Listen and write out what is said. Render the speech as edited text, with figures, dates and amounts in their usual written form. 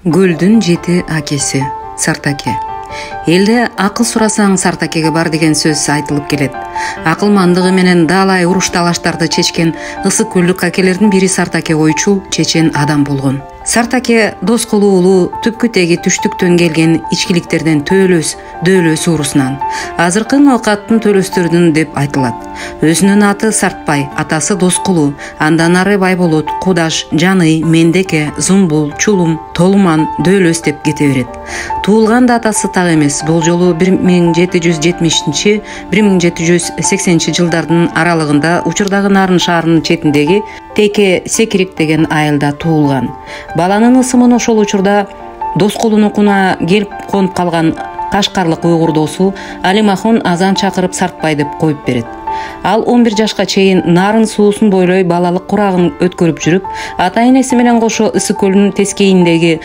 Гүлдүн 7 акеси Сартаке. Элде акыл сурасаң Сартакеге бар деген сөз айтылып келет. Акылмандыгы менен далай уруш талаштарды чечкен ысык көлдүк акелердин бири Сартаке ойчул чечен адам болгон. Сартаке дос кылуулуу, түпкү теги түштүктөн келген ичкиликтерден дөөлөс уурусунан. Азыркы ноокаттын төлөстөрүнүн деп айтылат. Өзүнүн аты Сартбай, атасы Доскулуу, андан ары Байболот, Кудаш, Жаный, Мендеке, Зумбул, Чулум, Толуман, Дөөлөс деп кете берет. Туулган датасы так эмес. Бул жолу 1770-1780 жылдардын аралыгында учурдагы Нарын шаарынын четиндеги Теке Секирик деген айылда туулган. Баланын ысымын ошол учурда Доскулуунукуна келип конуп калган кашкарлык уйгур досу Алимахон азан чакырып Сартбай деп коюп берет. Ал 11 жашка чейин Нарын суусун бойлой балалык курагын өткөрүп жүрүп, ата энеси менен кошо Ысык көлүнүн тескейиндеги